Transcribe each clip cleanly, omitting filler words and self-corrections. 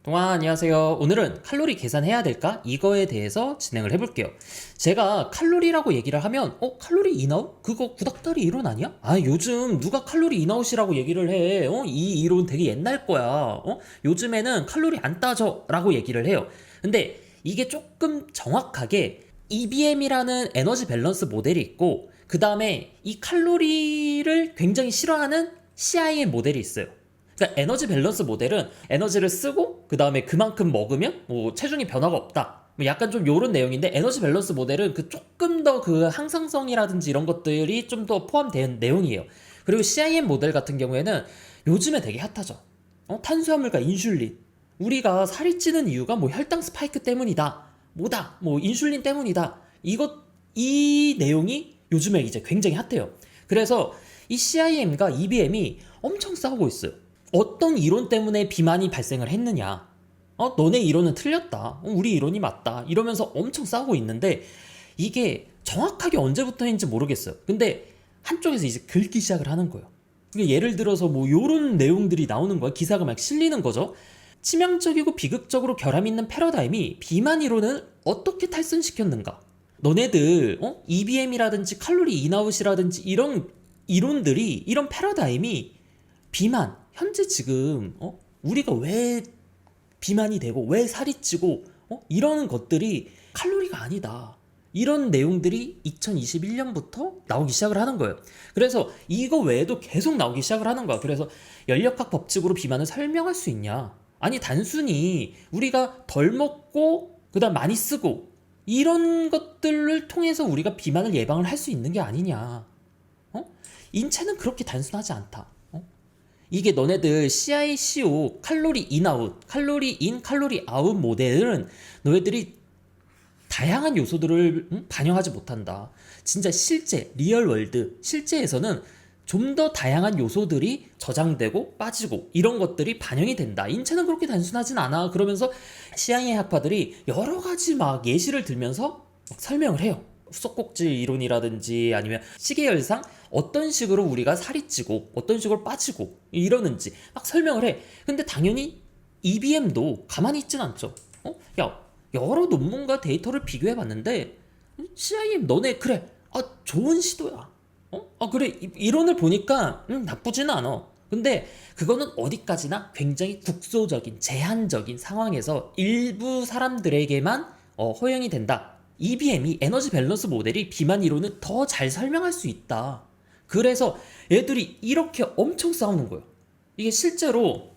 안녕하세요. 오늘은 칼로리 계산해야 될까? 이거에 대해서 진행을 해볼게요. 제가 칼로리라고 얘기를 하면 칼로리 인아웃? 그거 구닥다리 이론 아니야? 요즘 누가 칼로리 인아웃이라고 얘기를 해. 이 이론 되게 옛날 거야. 요즘에는 칼로리 안 따져 라고 얘기를 해요. 근데 이게 조금 정확하게 EBM이라는 에너지 밸런스 모델이 있고, 그 다음에 이 칼로리를 굉장히 싫어하는 CIM 모델이 있어요. 그러니까 에너지 밸런스 모델은 에너지를 쓰고 그 다음에 그만큼 먹으면 뭐 체중이 변화가 없다, 뭐 약간 좀 요런 내용인데, 에너지 밸런스 모델은 그 조금 더 그 항상성이라든지 이런 것들이 좀 더 포함된 내용이에요. 그리고 CIM 모델 같은 경우에는 요즘에 되게 핫하죠. 탄수화물과 인슐린. 우리가 살이 찌는 이유가 뭐 혈당 스파이크 때문이다, 뭐다, 뭐 인슐린 때문이다, 이 내용이 요즘에 이제 굉장히 핫해요. 그래서 이 CIM과 EBM이 엄청 싸우고 있어요. 어떤 이론 때문에 비만이 발생을 했느냐, 너네 이론은 틀렸다, 우리 이론이 맞다, 이러면서 엄청 싸우고 있는데, 이게 정확하게 언제부터인지 모르겠어요. 근데 한쪽에서 이제 긁기 시작을 하는 거예요. 그러니까 예를 들어서 뭐 요런 내용들이 나오는 거야. 기사가 막 실리는 거죠. 치명적이고 비극적으로 결함 있는 패러다임이 비만 이론을 어떻게 탈선시켰는가. 너네들 EBM이라든지 칼로리 인아웃이라든지 이런 이론들이, 이런 패러다임이 비만, 현재 지금 우리가 왜 비만이 되고 왜 살이 찌고 이런 것들이 칼로리가 아니다, 이런 내용들이 2021년부터 나오기 시작을 하는 거예요. 그래서 이거 외에도 계속 나오기 시작을 하는 거야. 그래서 연력학 법칙으로 비만을 설명할 수 있냐? 아니, 단순히 우리가 덜 먹고 그다음 많이 쓰고 이런 것들을 통해서 우리가 비만을 예방을 할 수 있는 게 아니냐. 인체는 그렇게 단순하지 않다. 이게 너네들 CICO, 칼로리 인아웃, 칼로리 인, 칼로리 아웃 모델은 너희들이 다양한 요소들을 반영하지 못한다. 진짜 실제 리얼 월드, 실제에서는 좀 더 다양한 요소들이 저장되고 빠지고 이런 것들이 반영이 된다. 인체는 그렇게 단순하진 않아. 그러면서 CIA 학파들이 여러 가지 막 예시를 들면서 막 설명을 해요. 후석곡지 이론이라든지 아니면 시계열상, 어떤 식으로 우리가 살이 찌고 어떤 식으로 빠지고 이러는지 막 설명을 해. 근데 당연히 EBM도 가만히 있진 않죠. 여러 논문과 데이터를 비교해 봤는데 CIM 너네 그래, 좋은 시도야. 그래, 이론을 보니까 나쁘지는 않아. 근데 그거는 어디까지나 굉장히 국소적인 제한적인 상황에서 일부 사람들에게만 허용이 된다. EBM이, 에너지 밸런스 모델이 비만 이론을 더 잘 설명할 수 있다. 그래서 애들이 이렇게 엄청 싸우는 거예요. 이게 실제로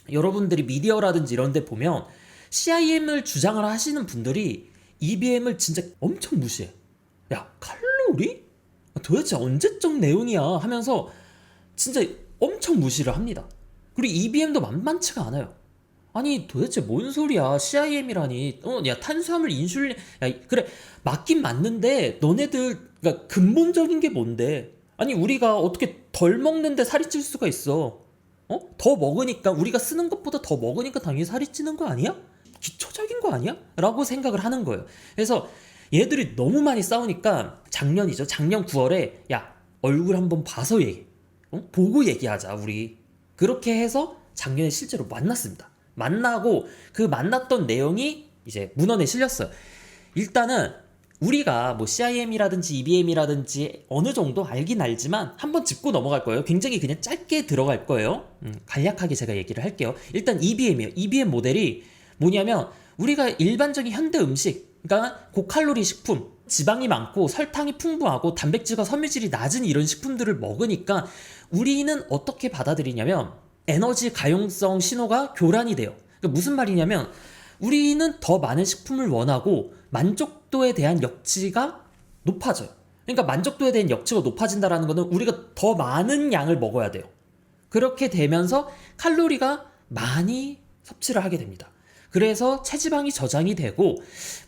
여러분들이 미디어라든지 이런 데 보면 CIM을 주장을 하시는 분들이 EBM을 진짜 엄청 무시해. 야, 칼로리? 도대체 언제적 내용이야 하면서 진짜 엄청 무시를 합니다. 그리고 EBM도 만만치가 않아요. 아니, 도대체 뭔 소리야, CIM이라니. 야, 탄수화물, 인슐린, 야, 그래, 맞긴 맞는데 너네들, 그러니까 근본적인 게 뭔데? 아니, 우리가 어떻게 덜 먹는데 살이 찔 수가 있어? 더 먹으니까, 우리가 쓰는 것보다 더 먹으니까 당연히 살이 찌는 거 아니야? 기초적인 거 아니야? 라고 생각을 하는 거예요. 그래서 얘들이 너무 많이 싸우니까 작년이죠. 작년 9월에 야, 얼굴 한번 봐서 보고 얘기하자 우리. 그렇게 해서 작년에 실제로 만났습니다. 만나고 그 만났던 내용이 이제 문헌에 실렸어요. 일단은 우리가 뭐 CIM이라든지 EBM이라든지 어느 정도 알긴 알지만 한번 짚고 넘어갈 거예요. 굉장히 그냥 짧게 들어갈 거예요. 간략하게 제가 얘기를 할게요. 일단 EBM이에요. EBM 모델이 뭐냐면, 우리가 일반적인 현대 음식, 그러니까 고칼로리 식품, 지방이 많고 설탕이 풍부하고 단백질과 섬유질이 낮은 이런 식품들을 먹으니까 우리는 어떻게 받아들이냐면 에너지 가용성 신호가 교란이 돼요. 그러니까 무슨 말이냐면, 우리는 더 많은 식품을 원하고 만족도에 대한 역치가 높아져요. 그러니까 만족도에 대한 역치가 높아진다는 것은 우리가 더 많은 양을 먹어야 돼요. 그렇게 되면서 칼로리가 많이 섭취를 하게 됩니다. 그래서 체지방이 저장이 되고,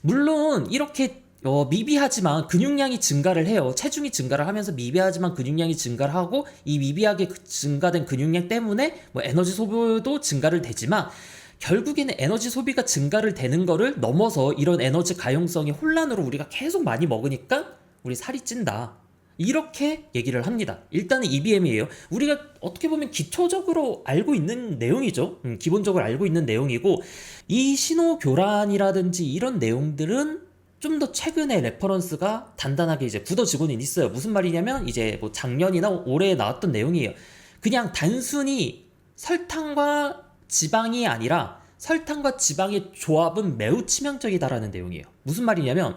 물론 이렇게 미비하지만 근육량이 증가를 해요. 체중이 증가를 하면서 미비하지만 근육량이 증가를 하고, 이 미비하게 증가된 근육량 때문에 뭐 에너지 소비도 증가를 되지만, 결국에는 에너지 소비가 증가를 되는 거를 넘어서 이런 에너지 가용성의 혼란으로 우리가 계속 많이 먹으니까 우리 살이 찐다. 이렇게 얘기를 합니다. 일단은 EBM이에요. 우리가 어떻게 보면 기초적으로 알고 있는 내용이죠. 기본적으로 알고 있는 내용이고, 이 신호 교란이라든지 이런 내용들은 좀 더 최근에 레퍼런스가 단단하게 이제 굳어지고는 있어요. 무슨 말이냐면 이제 뭐 작년이나 올해 나왔던 내용이에요. 그냥 단순히 설탕과 지방이 아니라 설탕과 지방의 조합은 매우 치명적이다라는 내용이에요. 무슨 말이냐면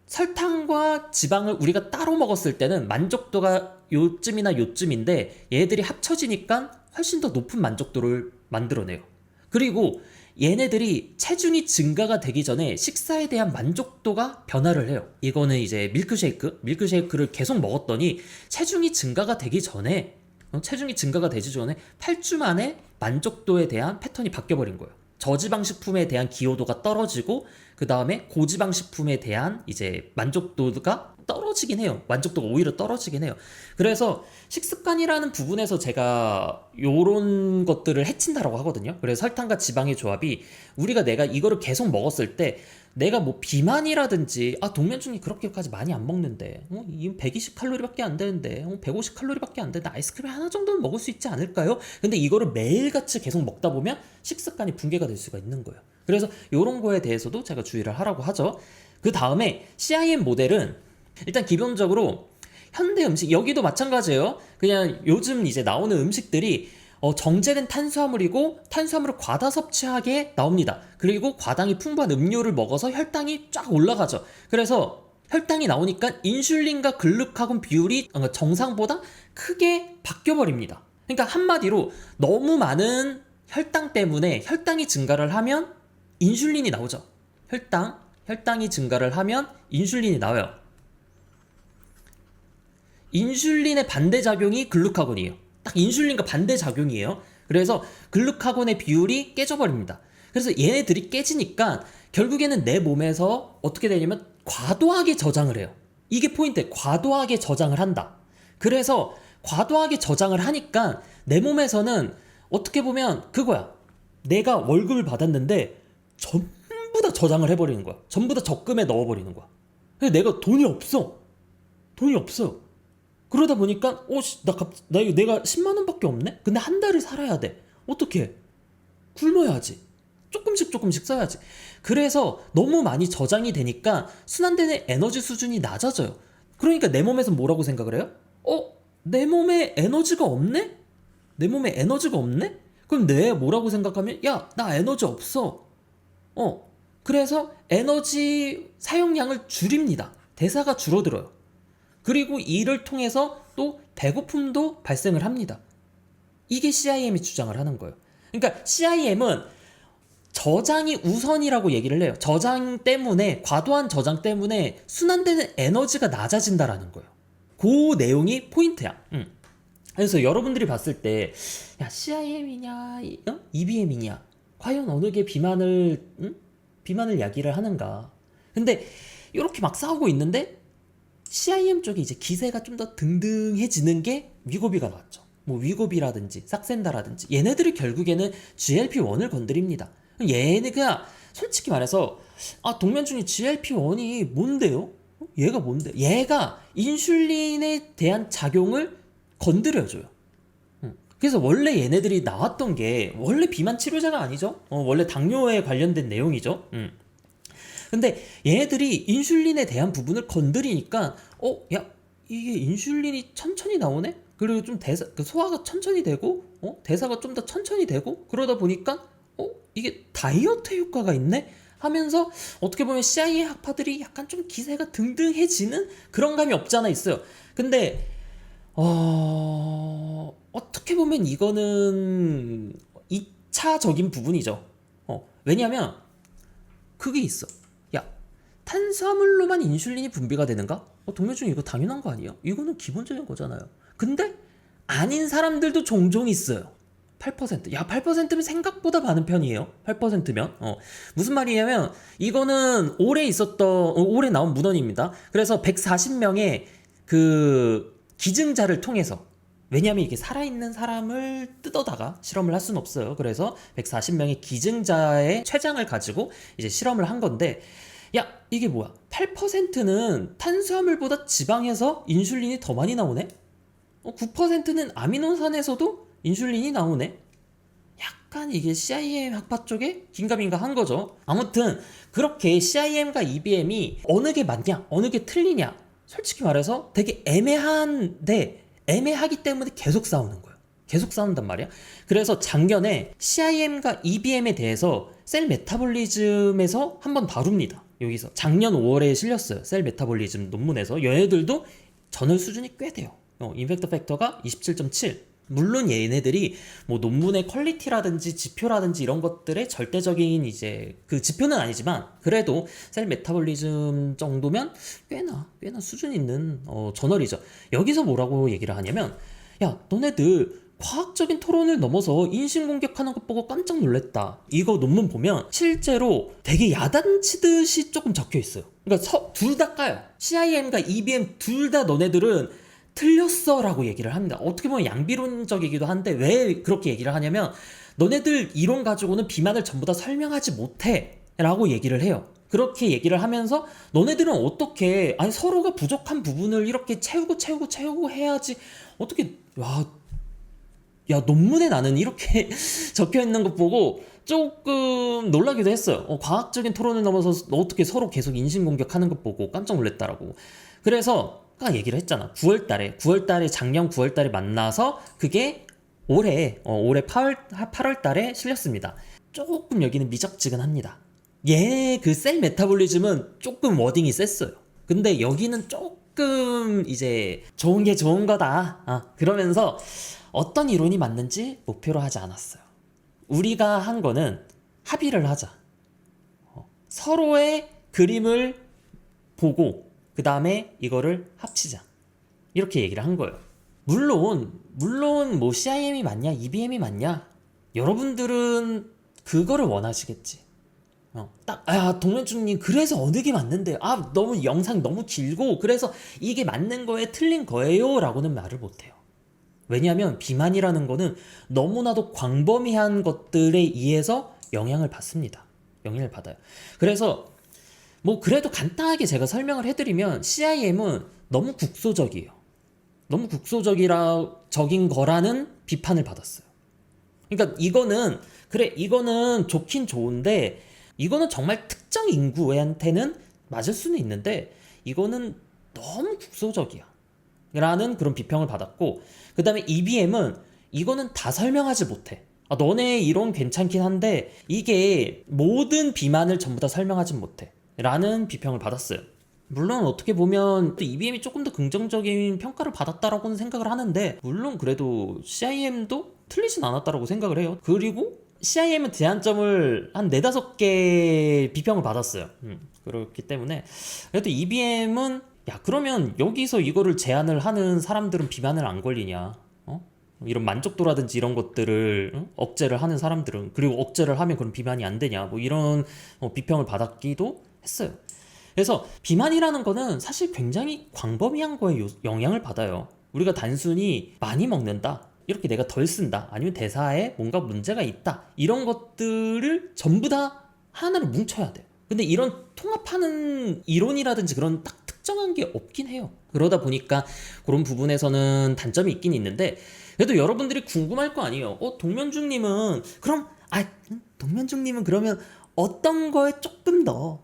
설탕과 지방을 우리가 따로 먹었을 때는 만족도가 요쯤이나 요쯤인데 얘들이 합쳐지니까 훨씬 더 높은 만족도를 만들어내요. 그리고 얘네들이 체중이 증가가 되기 전에 식사에 대한 만족도가 변화를 해요. 이거는 이제 밀크쉐이크를 계속 먹었더니 체중이 증가가 되기 전에 8주 만에 만족도에 대한 패턴이 바뀌어버린 거예요. 저지방 식품에 대한 기여도가 떨어지고 그 다음에 고지방 식품에 대한 이제 만족도가 떨어지긴 해요. 만족도가 오히려 떨어지긴 해요. 그래서 식습관이라는 부분에서 제가 요런 것들을 해친다라고 하거든요. 그래서 설탕과 지방의 조합이 내가 이거를 계속 먹었을 때 내가 뭐 비만이라든지 동면충이 그렇게까지 많이 안 먹는데 이건 120칼로리밖에 안 되는데 150칼로리밖에 안 되는데 아이스크림 하나 정도는 먹을 수 있지 않을까요? 근데 이거를 매일같이 계속 먹다 보면 식습관이 붕괴가 될 수가 있는 거예요. 그래서 이런 거에 대해서도 제가 주의를 하라고 하죠. 그 다음에 CIM 모델은 일단 기본적으로 현대 음식, 여기도 마찬가지예요. 그냥 요즘 이제 나오는 음식들이 정제된 탄수화물이고 탄수화물을 과다 섭취하게 나옵니다. 그리고 과당이 풍부한 음료를 먹어서 혈당이 쫙 올라가죠. 그래서 혈당이 나오니까 인슐린과 글루카곤 비율이 정상보다 크게 바뀌어버립니다. 그러니까 한마디로 너무 많은 혈당 때문에 혈당이 증가를 하면 인슐린이 나오죠. 혈당이 증가를 하면 인슐린이 나와요. 인슐린의 반대작용이 글루카곤이에요. 딱 인슐린과 반대작용이에요. 그래서 글루카곤의 비율이 깨져버립니다. 그래서 얘네들이 깨지니까 결국에는 내 몸에서 어떻게 되냐면 과도하게 저장을 해요. 이게 포인트예요. 과도하게 저장을 한다. 그래서 과도하게 저장을 하니까 내 몸에서는 어떻게 보면 그거야. 내가 월급을 받았는데 전부 다 저장을 해버리는 거야. 전부 다 적금에 넣어버리는 거야. 근데 내가 돈이 없어. 그러다 보니까 내가 10만 원밖에 없네? 근데 한 달을 살아야 돼. 어떻게? 굶어야지. 조금씩 써야지. 그래서 너무 많이 저장이 되니까 순환되는 에너지 수준이 낮아져요. 그러니까 내 몸에서 뭐라고 생각을 해요? 내 몸에 에너지가 없네? 그럼 내 뭐라고 생각하면 나 에너지 없어. 그래서 에너지 사용량을 줄입니다. 대사가 줄어들어요. 그리고 이를 통해서 또 배고픔도 발생을 합니다. 이게 CIM이 주장을 하는 거예요. 그러니까 CIM은 저장이 우선이라고 얘기를 해요. 과도한 저장 때문에 순환되는 에너지가 낮아진다라는 거예요. 그 내용이 포인트야. 그래서 여러분들이 봤을 때 CIM이냐 EBM이냐 과연 어느 게 비만을 야기를 하는가. 근데 이렇게 막 싸우고 있는데 CIM 쪽이 이제 기세가 좀 더 등등해지는 게 위고비가 나왔죠. 뭐 위고비라든지 삭센다라든지 얘네들이 결국에는 GLP-1을 건드립니다. 얘네가 솔직히 말해서 동면충이 GLP-1이 뭔데요? 얘가 뭔데? 얘가 인슐린에 대한 작용을 건드려줘요. 그래서 원래 얘네들이 나왔던 게 원래 비만 치료제가 아니죠. 원래 당뇨에 관련된 내용이죠. 근데 얘네들이 인슐린에 대한 부분을 건드리니까 이게 인슐린이 천천히 나오네? 그리고 좀 소화가 천천히 되고 대사가 좀 더 천천히 되고 그러다 보니까 이게 다이어트 효과가 있네? 하면서 어떻게 보면 CIA 학파들이 약간 좀 기세가 등등해지는 그런 감이 없지 않아 있어요. 근데 어떻게 보면 이거는 2차적인 부분이죠. 왜냐면 그게 있어. 탄수화물로만 인슐린이 분비가 되는가? 동료중 이거 당연한 거 아니에요? 이거는 기본적인 거잖아요. 근데 아닌 사람들도 종종 있어요. 8%. 8%면 생각보다 많은 편이에요. 8%면. 무슨 말이냐면 이거는 올해 나온 문헌입니다. 그래서 140명의 그 기증자를 통해서, 왜냐하면 이게 살아있는 사람을 뜯어다가 실험을 할 수는 없어요. 그래서 140명의 기증자의 췌장을 가지고 이제 실험을 한 건데 야, 이게 뭐야? 8%는 탄수화물보다 지방에서 인슐린이 더 많이 나오네? 9%는 아미노산에서도 인슐린이 나오네? 약간 이게 CIM 학파 쪽에 긴가민가 한 거죠. 아무튼 그렇게 CIM과 EBM이 어느 게 맞냐, 어느 게 틀리냐, 솔직히 말해서 되게 애매한데 애매하기 때문에 계속 싸우는 거예요. 계속 싸운단 말이야. 그래서 작년에 CIM과 EBM에 대해서 셀 메타볼리즘에서 한번 다룹니다. 여기서 작년 5월에 실렸어요. 셀 메타볼리즘 논문에서. 얘네들도 전월 수준이 꽤 돼요. 임팩트 팩터가 27.7. 물론 얘네들이 뭐 논문의 퀄리티라든지 지표라든지 이런 것들의 절대적인 이제 그 지표는 아니지만 그래도 셀 메타볼리즘 정도면 꽤나 수준 있는 저널이죠. 여기서 뭐라고 얘기를 하냐면, 야, 너네들 과학적인 토론을 넘어서 인신공격하는 것 보고 깜짝 놀랐다. 이거 논문 보면 실제로 되게 야단치듯이 조금 적혀 있어요. 그러니까 둘 다 까요. CIM과 EBM 둘 다 너네들은 틀렸어 라고 얘기를 합니다. 어떻게 보면 양비론적이기도 한데 왜 그렇게 얘기를 하냐면, 너네들 이론 가지고는 비만을 전부 다 설명하지 못해 라고 얘기를 해요. 그렇게 얘기를 하면서 너네들은 어떻게, 아니 서로가 부족한 부분을 이렇게 채우고 해야지 어떻게, 야, 논문에 나는 이렇게 적혀 있는 것 보고 조금 놀라기도 했어요. 과학적인 토론을 넘어서 어떻게 서로 계속 인신공격하는 것 보고 깜짝 놀랐다라고. 그래서 아까 얘기를 했잖아. 9월달에 작년 9월달에 만나서 그게 올해 8월달에 실렸습니다. 조금 여기는 미적지근합니다. 얘 그 셀 메타볼리즘은 조금 워딩이 셌어요. 근데 여기는 조금 이제 좋은 게 좋은 거다. 그러면서 어떤 이론이 맞는지 목표로 하지 않았어요. 우리가 한 거는 합의를 하자. 서로의 그림을 보고 그 다음에 이거를 합치자. 이렇게 얘기를 한 거예요. 물론 뭐 CIM이 맞냐, EBM이 맞냐, 여러분들은 그거를 원하시겠지. 동면중님 그래서 어느 게 맞는데, 너무 영상 너무 길고 그래서 이게 맞는 거에 틀린 거예요 라고는 말을 못해요. 왜냐하면 비만이라는 거는 너무나도 광범위한 것들에 의해서 영향을 받습니다. 영향을 받아요. 그래서 뭐 그래도 간단하게 제가 설명을 해드리면, CIM은 너무 국소적이에요. 너무 국소적인 거라는 비판을 받았어요. 그러니까 이거는 좋긴 좋은데, 이거는 정말 특정 인구한테는 맞을 수는 있는데 이거는 너무 국소적이야 라는 그런 비평을 받았고, 그 다음에 EBM은 이거는 다 설명하지 못해. 너네 이론 괜찮긴 한데 이게 모든 비만을 전부 다 설명하지 못해 라는 비평을 받았어요. 물론 어떻게 보면 또 EBM이 조금 더 긍정적인 평가를 받았다라고는 생각을 하는데, 물론 그래도 CIM도 틀리진 않았다라고 생각을 해요. 그리고 CIM은 제한점을 한 4-5개 비평을 받았어요. 그렇기 때문에 그래도 EBM은, 야, 그러면 여기서 이거를 제한을 하는 사람들은 비만을 안 걸리냐? 이런 만족도라든지 이런 것들을 억제를 하는 사람들은, 그리고 억제를 하면 그럼 비만이 안 되냐? 뭐 이런 비평을 받았기도 했어요. 그래서 비만이라는 거는 사실 굉장히 광범위한 거에 영향을 받아요. 우리가 단순히 많이 먹는다, 이렇게 내가 덜 쓴다, 아니면 대사에 뭔가 문제가 있다, 이런 것들을 전부 다 하나로 뭉쳐야 돼요. 근데 이런 통합하는 이론이라든지 그런 딱 특정한 게 없긴 해요. 그러다 보니까 그런 부분에서는 단점이 있긴 있는데, 그래도 여러분들이 궁금할 거 아니에요. 동면중님은 그러면 어떤 거에 조금 더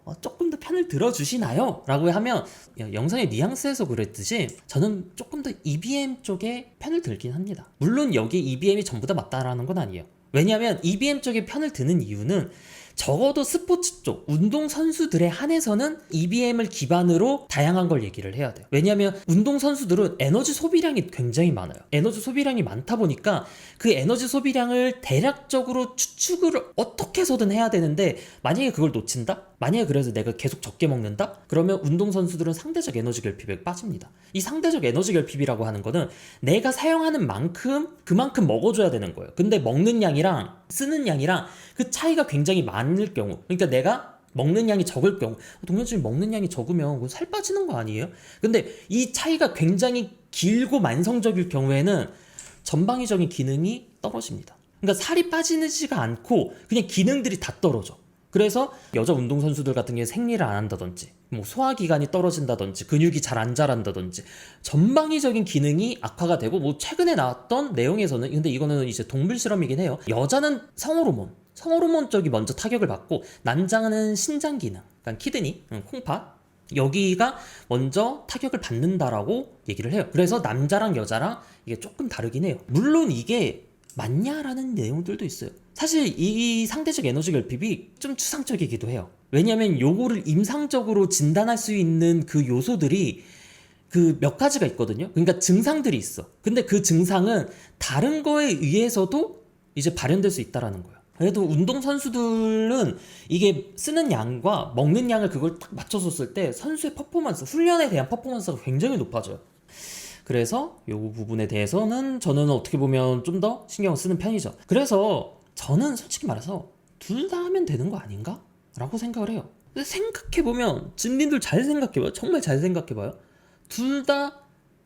편을 들어주시나요? 라고 하면, 영상의 뉘앙스에서 그랬듯이 저는 조금 더 EBM 쪽에 편을 들긴 합니다. 물론 여기 EBM이 전부 다 맞다라는 건 아니에요. 왜냐하면 EBM 쪽에 편을 드는 이유는 적어도 스포츠 쪽 운동선수들에 한해서는 EBM을 기반으로 다양한 걸 얘기를 해야 돼요. 왜냐하면 운동선수들은 에너지 소비량이 굉장히 많아요. 에너지 소비량이 많다 보니까 그 에너지 소비량을 대략적으로 추측을 어떻게 해서든 해야 되는데, 만약에 그걸 놓친다? 만약에 그래서 내가 계속 적게 먹는다? 그러면 운동선수들은 상대적 에너지 결핍에 빠집니다. 이 상대적 에너지 결핍이라고 하는 거는 내가 사용하는 만큼 그만큼 먹어줘야 되는 거예요. 근데 먹는 양이랑 쓰는 양이랑 그 차이가 굉장히 많을 경우, 그러니까 내가 먹는 양이 적을 경우, 동현수님 먹는 양이 적으면 살 빠지는 거 아니에요? 근데 이 차이가 굉장히 길고 만성적일 경우에는 전방위적인 기능이 떨어집니다. 그러니까 살이 빠지지가 않고 그냥 기능들이 다 떨어져. 그래서 여자 운동선수들 같은 경우에 생리를 안 한다든지 뭐 소화기관이 떨어진다든지 근육이 잘 안 자란다든지 전방위적인 기능이 악화가 되고, 뭐 최근에 나왔던 내용에서는, 근데 이거는 이제 동물 실험이긴 해요. 여자는 성호르몬 쪽이 먼저 타격을 받고 남자는 신장 기능, 그러니까 키드니, 콩팥 여기가 먼저 타격을 받는다라고 얘기를 해요. 그래서 남자랑 여자랑 이게 조금 다르긴 해요. 물론 이게 맞냐라는 내용들도 있어요. 사실 이 상대적 에너지 결핍이 좀 추상적이기도 해요. 왜냐면 요거를 임상적으로 진단할 수 있는 그 요소들이 그 몇 가지가 있거든요. 그러니까 증상들이 있어. 근데 그 증상은 다른 거에 의해서도 이제 발현될 수 있다라는 거예요. 그래도 운동선수들은 이게 쓰는 양과 먹는 양을 그걸 딱 맞춰서 쓸 때 선수의 퍼포먼스, 훈련에 대한 퍼포먼스가 굉장히 높아져요. 그래서 이 부분에 대해서는 저는 어떻게 보면 좀 더 신경을 쓰는 편이죠. 그래서 저는 솔직히 말해서 둘 다 하면 되는 거 아닌가? 라고 생각을 해요. 근데 생각해보면, 증인들 잘 생각해봐요. 정말 잘 생각해봐요. 둘 다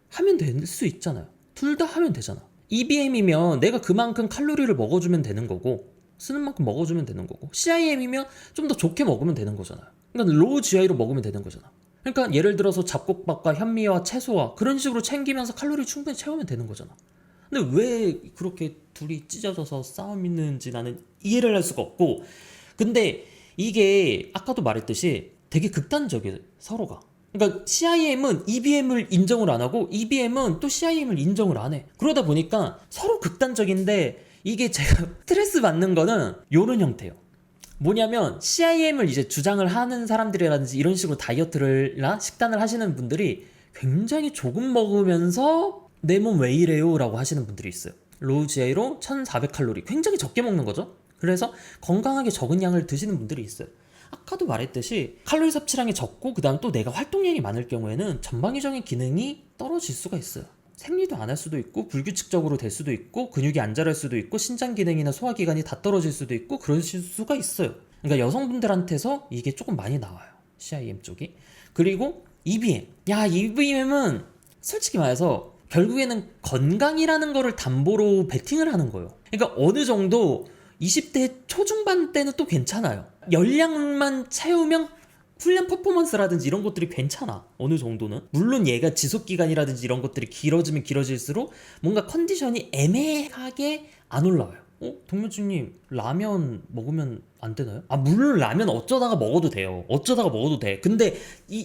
하면 될 수 있잖아요. 둘 다 하면 되잖아. EBM이면 내가 그만큼 칼로리를 먹어주면 되는 거고, 쓰는 만큼 먹어주면 되는 거고, CIM이면 좀 더 좋게 먹으면 되는 거잖아요. 그러니까 로우 GI로 먹으면 되는 거잖아. 그러니까 예를 들어서 잡곡밥과 현미와 채소와 그런 식으로 챙기면서 칼로리 충분히 채우면 되는 거잖아. 근데 왜 그렇게 둘이 찢어져서 싸움 있는지 나는 이해를 할 수가 없고, 근데 이게 아까도 말했듯이 되게 극단적이에요, 서로가. 그러니까 CIM은 EBM을 인정을 안 하고 EBM은 또 CIM을 인정을 안 해. 그러다 보니까 서로 극단적인데, 이게 제가 스트레스 받는 거는 요런 형태예요. 뭐냐면 CIM을 이제 주장을 하는 사람들이라든지 이런 식으로 다이어트를나 식단을 하시는 분들이 굉장히 조금 먹으면서 내 몸 왜 이래요? 라고 하시는 분들이 있어요. 로우 GI로 1400칼로리, 굉장히 적게 먹는 거죠. 그래서 건강하게 적은 양을 드시는 분들이 있어요. 아까도 말했듯이 칼로리 섭취량이 적고 그 다음 또 내가 활동량이 많을 경우에는 전방위적인 기능이 떨어질 수가 있어요. 생리도 안 할 수도 있고, 불규칙적으로 될 수도 있고, 근육이 안 자랄 수도 있고, 신장 기능이나 소화기관이 다 떨어질 수도 있고, 그러실 수가 있어요. 그러니까 여성분들한테서 이게 조금 많이 나와요, CIM 쪽이. 그리고 EBM. EBM은 솔직히 말해서 결국에는 건강이라는 거를 담보로 베팅을 하는 거예요. 그러니까 어느 정도 20대 초중반 때는 또 괜찮아요. 열량만 채우면 훈련 퍼포먼스라든지 이런 것들이 괜찮아, 어느 정도는. 물론 얘가 지속기간이라든지 이런 것들이 길어지면 길어질수록 뭔가 컨디션이 애매하게 안 올라와요. 동면주님 라면 먹으면 안 되나요? 물론 라면 어쩌다가 먹어도 돼요. 어쩌다가 먹어도 돼. 근데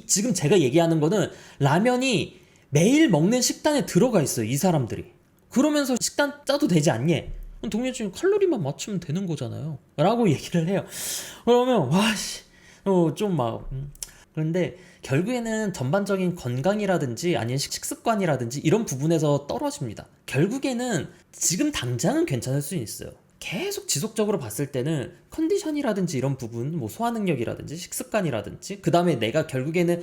지금 제가 얘기하는 거는 라면이 매일 먹는 식단에 들어가 있어요, 이 사람들이. 그러면서 식단 짜도 되지 않니? 동면주님 칼로리만 맞추면 되는 거잖아요 라고 얘기를 해요. 그러면 와씨, 좀 막 그런데 결국에는 전반적인 건강이라든지 아니면 식습관이라든지 이런 부분에서 떨어집니다. 결국에는 지금 당장은 괜찮을 수 있어요. 계속 지속적으로 봤을 때는 컨디션이라든지 이런 부분, 뭐 소화 능력이라든지 식습관이라든지, 그 다음에 내가 결국에는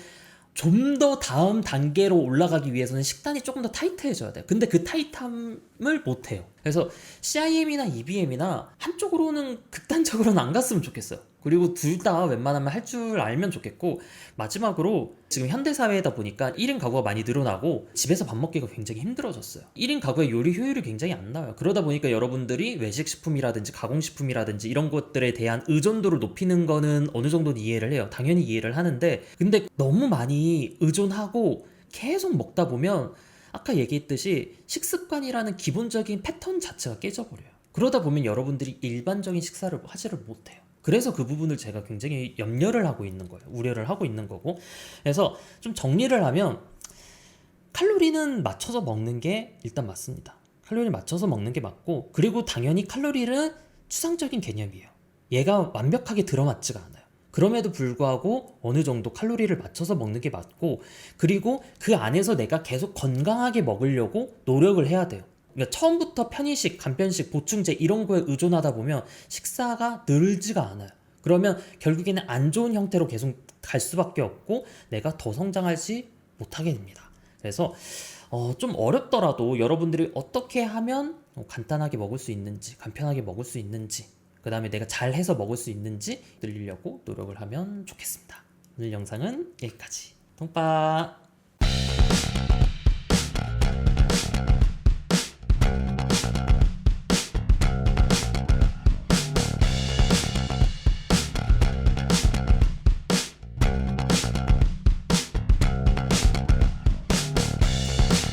좀 더 다음 단계로 올라가기 위해서는 식단이 조금 더 타이트해져야 돼요. 근데 그 타이트함을 못해요. 그래서 CIM이나 EBM이나 한쪽으로는 극단적으로는 안 갔으면 좋겠어요. 그리고 둘 다 웬만하면 할 줄 알면 좋겠고, 마지막으로 지금 현대사회다 보니까 1인 가구가 많이 늘어나고 집에서 밥 먹기가 굉장히 힘들어졌어요. 1인 가구의 요리 효율이 굉장히 안 나와요. 그러다 보니까 여러분들이 외식식품이라든지 가공식품이라든지 이런 것들에 대한 의존도를 높이는 거는 어느 정도는 이해를 해요. 당연히 이해를 하는데, 근데 너무 많이 의존하고 계속 먹다 보면 아까 얘기했듯이 식습관이라는 기본적인 패턴 자체가 깨져버려요. 그러다 보면 여러분들이 일반적인 식사를 하지를 못해요. 그래서 그 부분을 제가 굉장히 염려를 하고 있는 거예요. 우려를 하고 있는 거고. 그래서 좀 정리를 하면, 칼로리는 맞춰서 먹는 게 일단 맞습니다. 칼로리 맞춰서 먹는 게 맞고, 그리고 당연히 칼로리는 추상적인 개념이에요. 얘가 완벽하게 들어맞지가 않아요. 그럼에도 불구하고 어느 정도 칼로리를 맞춰서 먹는 게 맞고, 그리고 그 안에서 내가 계속 건강하게 먹으려고 노력을 해야 돼요. 그러니까 처음부터 편의식, 간편식, 보충제 이런 거에 의존하다 보면 식사가 늘지가 않아요. 그러면 결국에는 안 좋은 형태로 계속 갈 수밖에 없고 내가 더 성장하지 못하게 됩니다. 그래서 좀 어렵더라도 여러분들이 어떻게 하면 간단하게 먹을 수 있는지, 간편하게 먹을 수 있는지, 그 다음에 내가 잘해서 먹을 수 있는지 늘리려고 노력을 하면 좋겠습니다. 오늘 영상은 여기까지. 똥빠.